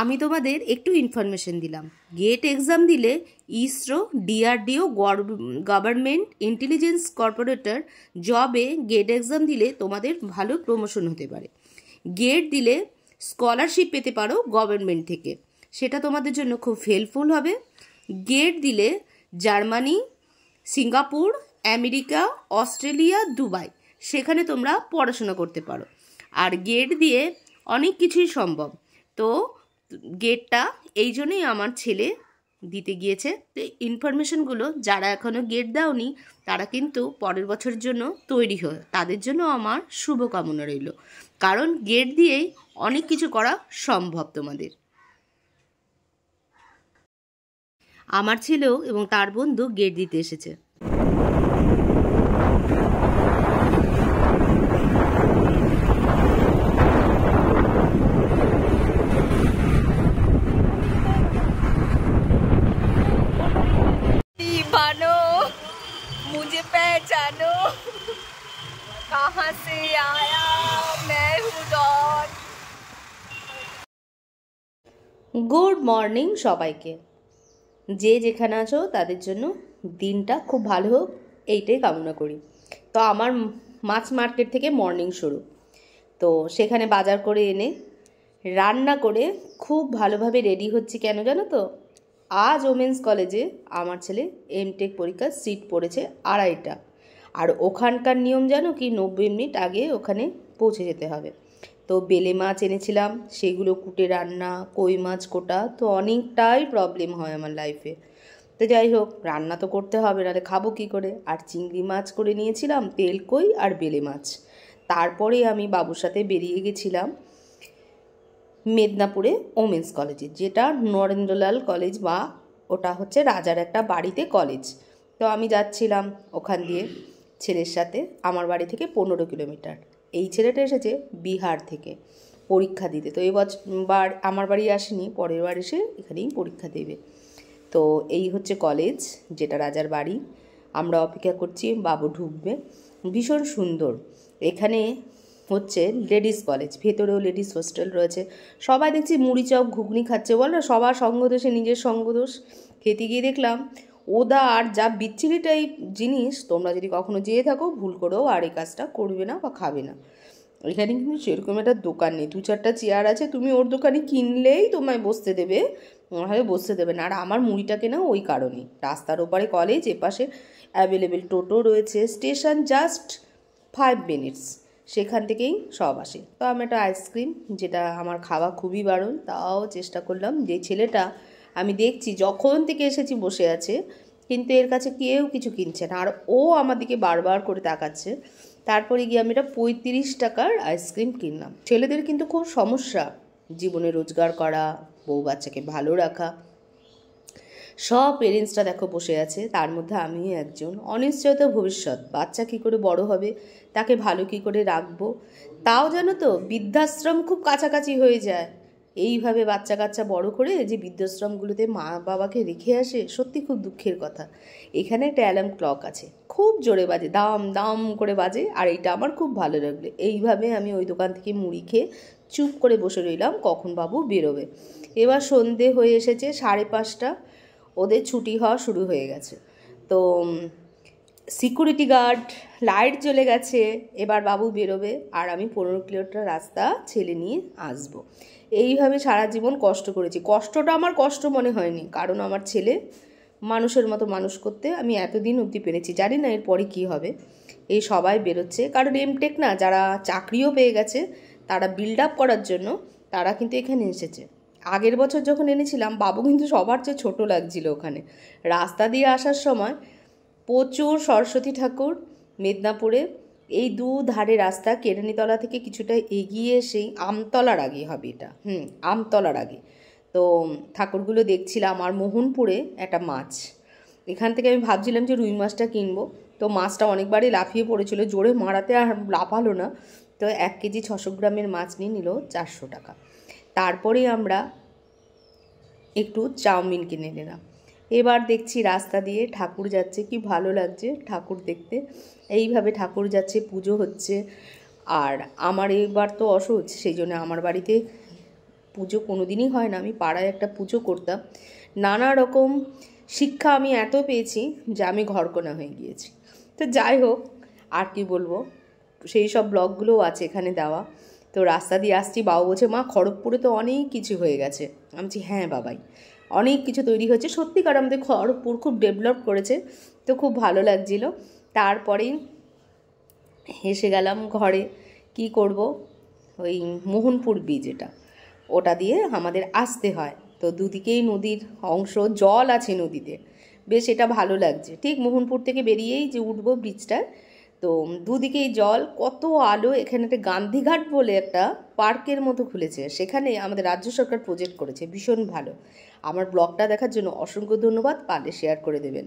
আমি তোমাদের একটু ইনফরমেশন দিলাম। গেট এক্সাম দিলে ISRO, DRDO, government intelligence corporator জবে গেট এক্সাম দিলে তোমাদের ভালো প্রমোশন হতে পারে। গেট দিলে স্কলারশিপ পেতে পারো গভর্নমেন্ট থেকে, সেটা তোমাদের জন্য খুব হেল্পফুল হবে। গেট দিলে Germany, Singapore, America, Australia, Dubai, সেখানে তোমরা পড়াশোনা করতে পারো। আর গেট দিয়ে অনেক কিছুই সম্ভব। তো গেটটা এই জন্যই আমার ছেলে দিতে গিয়েছে। তো ইনফরমেশনগুলো যারা এখনও গেট দাওনি তারা কিন্তু পরের বছরের জন্য তৈরি হয়, তাদের জন্য আমার শুভকামনা রইল, কারণ গেট দিয়েই অনেক কিছু করা সম্ভব তোমাদের। আমার ছেলেও এবং তার বন্ধু গেট দিতে এসেছে। दीवानो मुझे पहचानो, कहाँ से आया मैं हूँ डॉन। গুড মর্নিং সবাইকে, যে যেখানে আছো তাদের জন্য দিনটা খুব ভালো হোক, এইটাই কামনা করি। তো আমার মাছ মার্কেট থেকে মর্নিং শুরু। তো সেখানে বাজার করে এনে রান্না করে খুব ভালোভাবে রেডি হচ্ছি। কেন জানো তো, আজ ওমেন্স কলেজে আমার ছেলে এমটেক পরীক্ষার সিট পড়েছে 2:30টা। আর ওখানকার নিয়ম জানো কি, 90 মিনিট আগে ওখানে পৌঁছে যেতে হবে। তো বেলে মাছ এনেছিলাম, সেগুলো কুটে রান্না, কই মাছ কোটা, তো অনেকটাই প্রবলেম হয় আমার লাইফে। তো যাই হোক, রান্না তো করতে হবে, নাহলে খাবো কী করে। আর চিংড়ি মাছ করে নিয়েছিলাম, তেল কই আর বেলে মাছ। তারপরে আমি বাবুর সাথে বেরিয়ে গেছিলাম মেদিনীপুরে ওমেন্স কলেজে, যেটা নরেন্দ্রলাল কলেজ, বা ওটা হচ্ছে রাজার একটা বাড়িতে কলেজ। তো আমি যাচ্ছিলাম ওখান দিয়ে ছেলের সাথে, আমার বাড়ি থেকে 15 কিলোমিটার। এই ছেলেটা এসেছে বিহার থেকে পরীক্ষা দিতে। তো এবার আমার বাড়ি আসেনি, পরের বার এসে এখানেই পরীক্ষা দেবে। তো এই হচ্ছে কলেজ, যেটা রাজার বাড়ি। আমরা অপেক্ষা করছি, বাবু ঢুকবে। ভীষণ সুন্দর। এখানে হচ্ছে লেডিস কলেজ, ভেতরেও লেডিস হোস্টেল রয়েছে। সবাই দেখছি মুড়ি চপ ঘুগনি খাচ্ছে, বলো সবার সঙ্গদোষে নিজের সঙ্গদোষ। খেতে গিয়ে দেখলাম ওদা আর যা বিচ্ছিরি টাইপ জিনিস। তোমরা যদি কখনো যেয়ে থাকো, ভুল করেও আর এই কাজটা করবে না বা খাবে না। এখানে কিন্তু সেরকম একটা দোকান নেই, 2-4টা চেয়ার আছে, তুমি ওর দোকানে কিনলেই তোমায় বসতে দেবে, নাহলে বসতে দেবে না। আর আমার মুড়িটা কেনা ওই কারণে, রাস্তার ওপারে কলেজ, এপাশে অ্যাভেলেবেল টোটো রয়েছে, স্টেশন জাস্ট 5 মিনিটস, সেখান থেকেই সব আসে। তো আমি একটা আইসক্রিম, যেটা আমার খাওয়া খুবই বারণ, তাও চেষ্টা করলাম। যে ছেলেটা আমি দেখছি যখন থেকে এসেছি বসে আছে, কিন্তু এর কাছে কেউ কিছু কিনছে না, আর ও আমার দিকে বারবার করে তাকাচ্ছে। তারপরে গিয়ে আমি এটা 35 টাকার আইসক্রিম কিনলাম। ছেলেদের কিন্তু খুব সমস্যা জীবনে রোজগার করা, বউ বাচ্চাকে ভালো রাখা। সব পেরেন্টসরা দেখো বসে আছে, তার মধ্যে আমিও একজন। অনিশ্চয়তা ভবিষ্যৎ, বাচ্চা কী করে বড় হবে, তাকে ভালো কী করে রাখবো। তাও জানো তো, বৃদ্ধাশ্রম খুব কাছাকাছি হয়ে যায়। এইভাবে বাচ্চা কাচ্চা বড় করে যে বৃদ্ধাশ্রমগুলোতে মা বাবাকে রেখে আসে, সত্যি খুব দুঃখের কথা। এখানে একটা অ্যালার্ম ক্লক আছে, খুব জোরে বাজে, দাম দাম করে বাজে, আর এইটা আমার খুব ভালো লাগলো। এইভাবে আমি ওই দোকান থেকে মুড়ি খেয়ে চুপ করে বসে রইলাম, কখন বাবু বেরোবে। এবার সন্ধে হয়ে এসেছে, 5:30, ওদের ছুটি হওয়া শুরু হয়ে গেছে। তো সিকিউরিটি গার্ড, লাইট জ্বলে গেছে, এবার বাবু বেরোবে, আর আমি 15 কিলোমিটার রাস্তা ছেলে নিয়ে আসবো। এইভাবে সারা জীবন কষ্ট করেছি। কষ্টটা আমার কষ্ট মনে হয়নি, কারণ আমার ছেলে মানুষের মতো মানুষ করতে আমি এতদিন অবধি পেরেছি। জানি না এরপরে কী হবে। এই সবাই বেরোচ্ছে, কারণ এমটেক না, যারা চাকরিও পেয়ে গেছে, তারা বিল্ড আপ করার জন্য তারা কিন্তু এখানে এসেছে। আগের বছর যখন এনেছিলাম, বাবু কিন্তু সবার চেয়ে ছোটো লাগছিল ওখানে। রাস্তা দিয়ে আসার সময় প্রচুর সরস্বতী ঠাকুর, মেদিনীপুরে এই দুধারে রাস্তা, কেরানীতলা থেকে কিছুটা এগিয়ে সেই আমতলার আগে হবে এটা, আমতলার আগে। তো ঠাকুরগুলো দেখছিলাম। আর মোহনপুরে একটা মাছ, এখান থেকে আমি ভাবছিলাম যে রুই মাছটা কিনবো। তো মাছটা অনেকবারই লাফিয়ে পড়েছিল, জোরে মারাতে আর লাফালো না। তো 1 কেজি 600 গ্রামের মাছ নিয়ে নিল 400 টাকা। তারপরে আমরা একটু চাউমিন কিনে নিলাম। এবার দেখছি রাস্তা দিয়ে ঠাকুর যাচ্ছে, কি ভালো লাগছে ঠাকুর দেখতে। এইভাবে ঠাকুর যাচ্ছে, পুজো হচ্ছে। আর আমার এবার তো অসুখ, সেই জন্য আমার বাড়িতে পুজো কোনো দিনই হয় না, আমি পাড়ায় একটা পুজো করতাম, নানা রকম শিক্ষা আমি এত পেয়েছি যে আমি ঘরকোনা হয়ে গিয়েছি। তো যাই হোক, আর কি বলবো, সেই সব ব্লগগুলোও আছে এখানে দেওয়া। তো রাস্তা দিয়ে আসছি, বাবা বলছে মা খড়গপুরে তো অনেক কিছু হয়ে গেছে। আমি বলছি হ্যাঁ বাবাই, অনেক কিছু তৈরি হয়েছে, সত্যিকার আমাদের খড়গপুর খুব ডেভেলপ করেছে। তো খুব ভালো লাগছিলো। তারপরেই এসে গেলাম ঘরে। কি করব, ওই মোহনপুর ব্রিজ ওটা দিয়ে আমাদের আসতে হয়। তো দুদিকেই নদীর অংশ, জল আছে নদীতে, বেশ এটা ভালো লাগছে। ঠিক মোহনপুর থেকে বেরিয়েই যে উঠবো ব্রিজটায়, তো দুদিকেই জল, কত আলো। এখানে একটা গান্ধীঘাট বলে একটা পার্কের মতো খুলেছে, সেখানে আমাদের রাজ্য সরকার প্রজেক্ট করেছে, ভীষণ ভালো। আমার ব্লগটা দেখার জন্য অসংখ্য ধন্যবাদ, পারলে শেয়ার করে দেবেন।